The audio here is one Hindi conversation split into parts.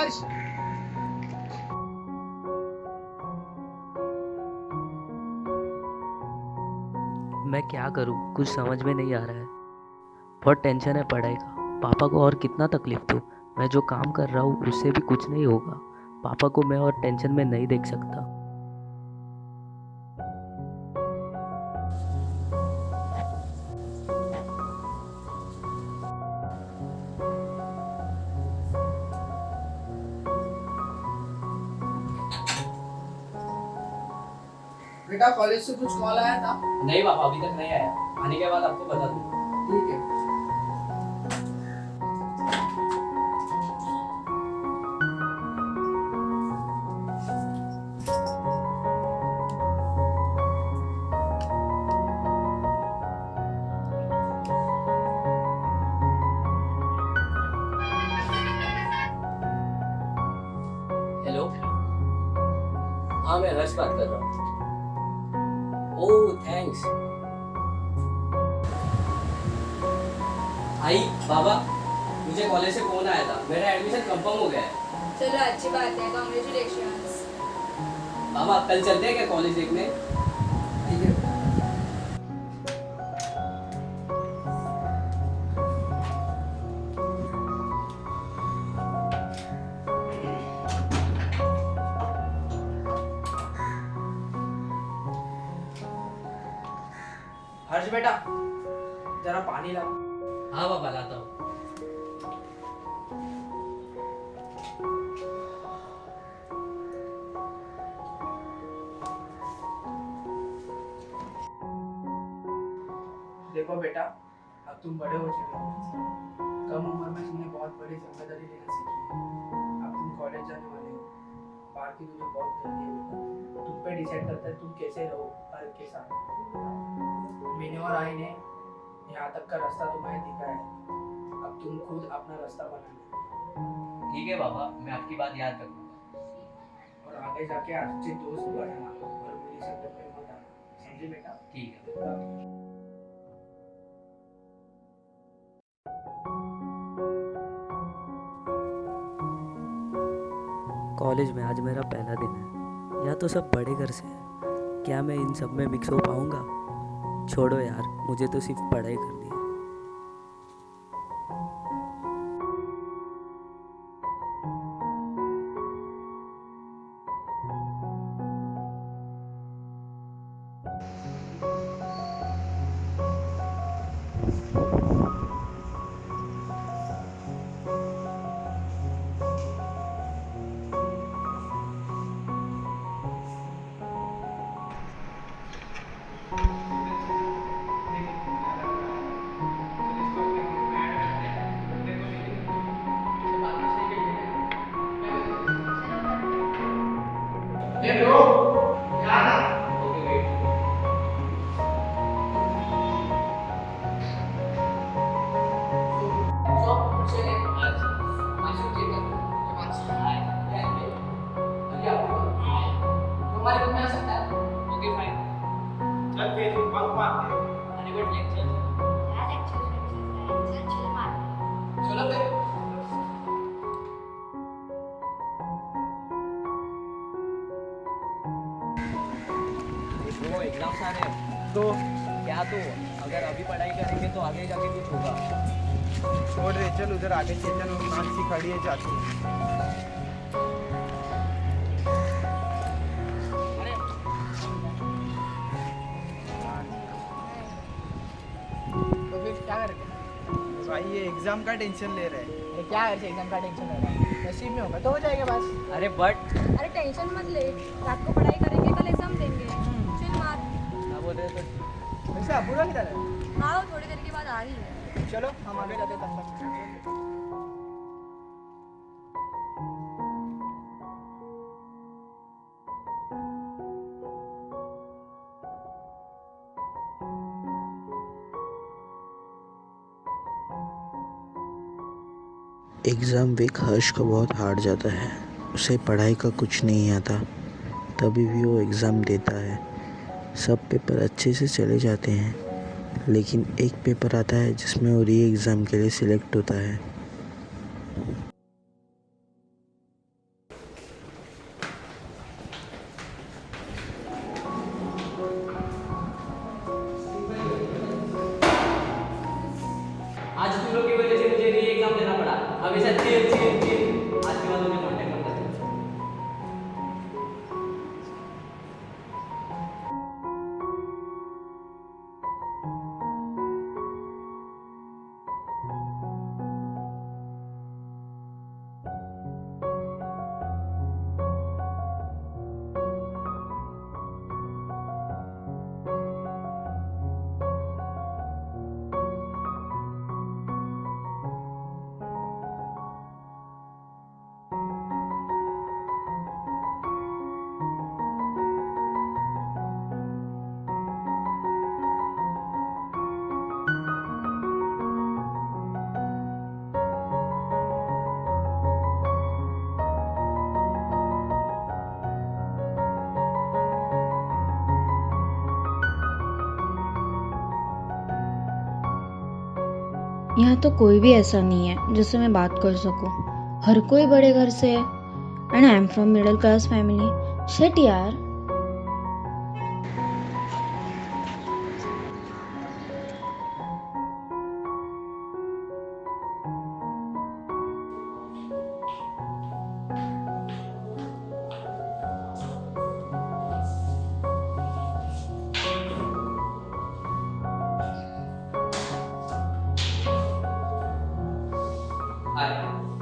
हर्ष। मैं क्या करूं, कुछ समझ में नहीं आ रहा है। बहुत टेंशन है पढ़ाई का। पापा को और कितना तकलीफ दूं। मैं जो काम कर रहा हूँ उससे भी कुछ नहीं होगा। पापा को मैं और टेंशन में नहीं देख सकता। बेटा कॉलेज से कुछ कॉल आया था? नहीं पापा, अभी तक नहीं आया। आने के बाद आपको बता दूंगा। ठीक है। हेलो, हाँ मैं हर्ष बात कर रहा हूँ। ओह थैंक्स। आई बाबा, मुझे कॉलेज से फोन आया था, मेरा एडमिशन कंफर्म हो गया है। चलो अच्छी बात है, कांग्रेचुलेशंस। बाबा कल चलते हैं क्या कॉलेज देखने? ठीक है। हर्ष बेटा, जरा पानी लाओ। हाँ बाबा लाता हूँ। देखो बेटा, अब तुम बड़े हो चुके हो। कम उम्र में तुमने बहुत बड़ी जिम्मेदारी लेना सीखी है। अब तुम कॉलेज जाने वाले हो। बाहर की दुनिया बहुत जल्दी है बेटा। तुम पे डिसाइड करता है तुम कैसे रहो हर के साथ। मैंने और आई ने यहाँ तक का रास्ता तुम्हें दिखाया है। अब तुम खुद अपना रास्ता बनाना। ठीक है बाबा, मैं आपकी बात याद रखूंगा। और आगे जाके अच्छे दोस्त बनाना और मेरी संगत में मत आना। समझे बेटा? ठीक है। कॉलेज में आज मेरा पहला दिन है। या तो सब बड़े घर से है। क्या मैं इन सब में मिक्स हो पाऊंगा? छोड़ो यार, मुझे तो सिर्फ पढ़ाई करनी है। तुम्हारे रूम में आ सकता है? Okay fine. चल फिर बंक मारते हैं। अरे बट लेक्चर। चलो फिर। वो एग्जाम्स आ रहे हैं तो क्या, तो अगर अभी पढ़ाई करेंगे तो आगे जाके कुछ होगा। छोड़ दे, चल उधर आगे चेतन और मानसी खड़ी है, जाती है। तो फिर क्या करेंगे? भाई ये एग्जाम का टेंशन ले रहे हैं। अरे क्या है, एग्जाम का टेंशन ले रहा है? नसीब में होगा तो हो जाएगा बस। अरे बट अरे टेंशन मत ले, रात को पढ़ाई करेंगे, कल एग्जाम देंगे। चिल मार। क्या बोल रहे थे? वैसे अपूर्वा किधर है? हाँ वो थोड़ी देर के बाद आ रही है। चलो हम आगे जाते हैं तब तक। एग्ज़ाम वीक हर्ष का बहुत हार्ड जाता है। उसे पढ़ाई का कुछ नहीं आता, तभी भी वो एग्ज़ाम देता है। सब पेपर अच्छे से चले जाते हैं, लेकिन एक पेपर आता है जिसमें वो री एग्ज़ाम के लिए सिलेक्ट होता है। चिल चिल चिल, आज के बाद मुझे कांटेक्ट मत करना। यहाँ तो कोई भी ऐसा नहीं है जिससे मैं बात कर सकूं। हर कोई बड़े घर से है and I am from middle class family. Shit यार। हाय,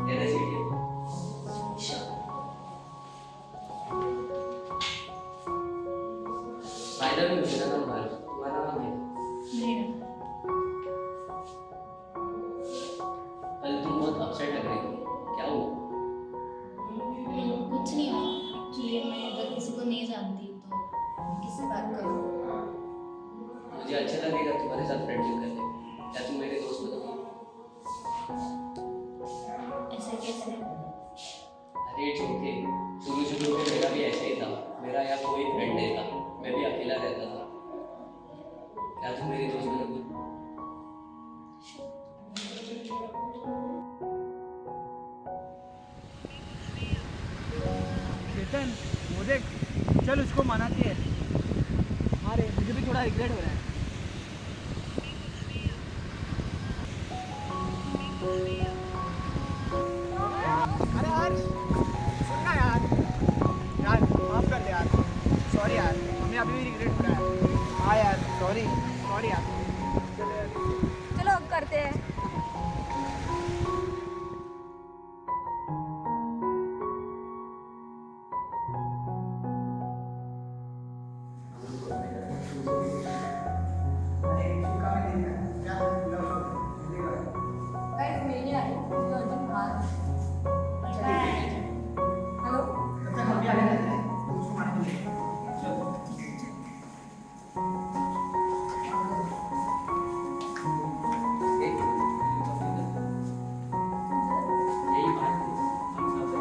कैसे सीट है? फाइनल में मेरा नाम भारत, तुम्हारा नाम क्या है? कल तुम बहुत अपसेट लग रही थी, क्या हुआ? कुछ नहीं हुआ। एक्चुअली मैं अगर किसी को नहीं जानती तो किससे बात करूँ। मुझे अच्छा लगेगा तुम्हारे साथ फ्रेंडशिप करने में। क्या तुम मेरे दोस्त बनोगे? ऐसा कैसे? अरे इट्स ओके। शुरू में मेरा भी ऐसा ही था। मेरा यहाँ कोई फ्रेंड नहीं था, मैं भी अकेला रहता था। क्या तुम मेरी दोस्त बनोगी? चेतन, वो देख, चल उसको मनाती है। अरे मुझे भी थोड़ा रिग्रेट हो रहा है। अरे यार, सुनना यार, माफ कर दे यार। सॉरी यार, हमें अभी भी रिग्रेट हो रहा है। हाँ यार, सॉरी यार। चलो यार। चलो अब करते हैं। गाइस मेरी नहीं आ रही, मुझे अर्जेंट बाहर। हेलो। यही बात है, हम सब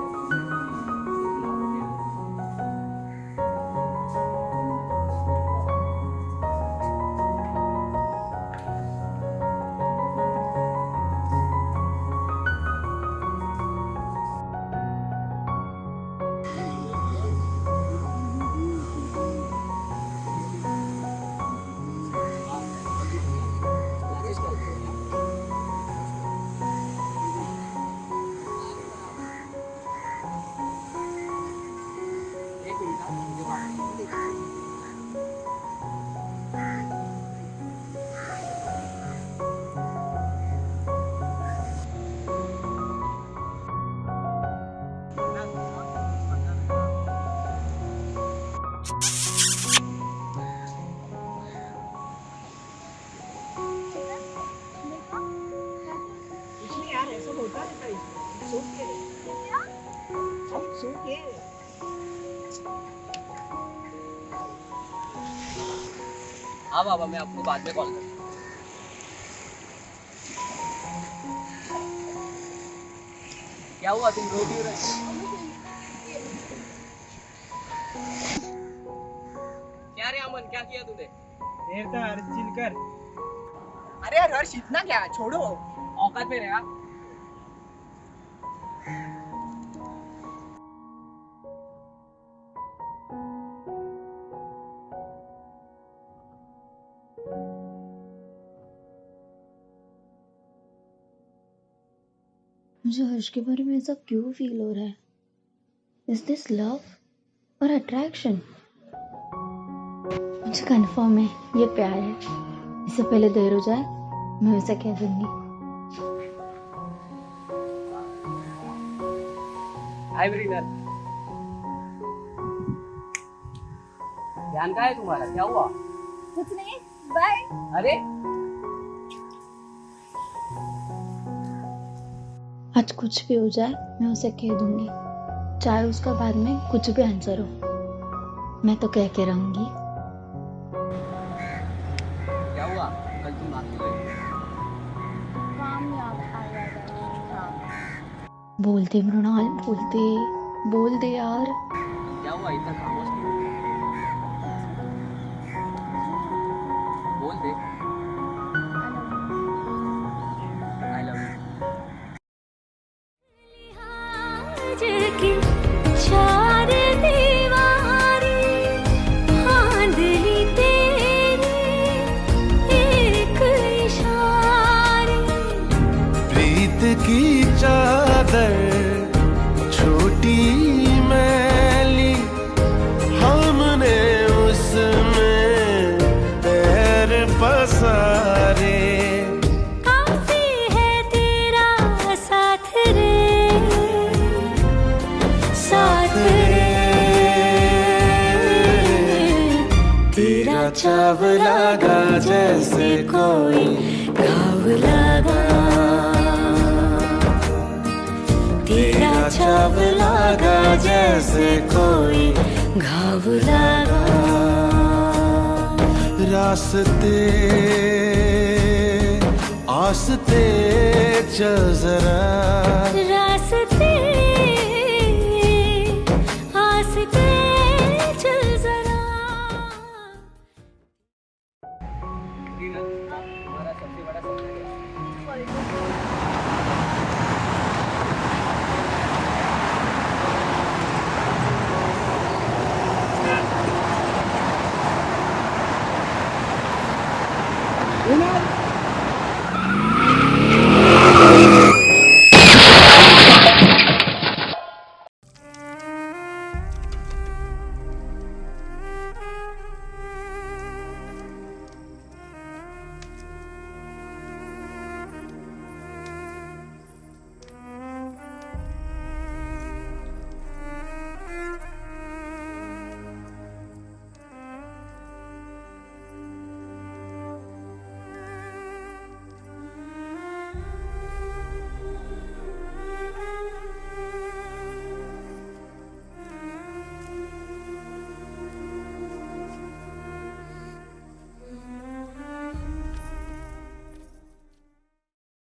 कुछ नहीं यार, ऐसा होता रहता है इसमें। सुन के हम सुन के हाँ बाबा, मैं आपको बाद में कॉल करूँगा। क्या हुआ, तुम रो क्यों रहे? क्या रे अमन, क्या किया तूने? देर था यार, चिल कर। अरे यार हर्ष, इतना क्या, छोड़ो। औकात में रहा। मुझे हर्ष के बारे में ऐसा क्यों फील हो रहा है? इज दिस लव और अट्रैक्शन? मुझे कंफर्म है ये प्यार है। इससे पहले देर हो जाए मैं उसे कह दूंगी। हाय ब्रिनर, ध्यान कहाँ है तुम्हारा? क्या हुआ? कुछ नहीं, बाय। अरे आज कुछ भी हो जाए मैं उसे कह दूंगी, चाहे उसका बाद में कुछ भी आंसर हो, मैं तो कह के रहूंगी। क्या हुआ? कल तुम नाचने गई? काम याद आया। बोलते मृणाल, बोल दे यार। क्या हुआ? इतना खामोश क्यों? बोल दे। I love you. चार दीवारी बांधली तेरी एक इशारे। प्रीत की चादर छोटी मैली, हमने उसमें पैर पसारे। काफी है तेरा साथ रे, साथ रे। तेरा चाव लगा जैसे कोई घाव लगा, तेरा चाव लगा जैसे कोई घाव लगा। रास्ते आस्ते चल जरा, रास्ते आस्ते चल जरा। ब्रिनर, तुम्हारा सबसे बड़ा सपना क्या है? विनर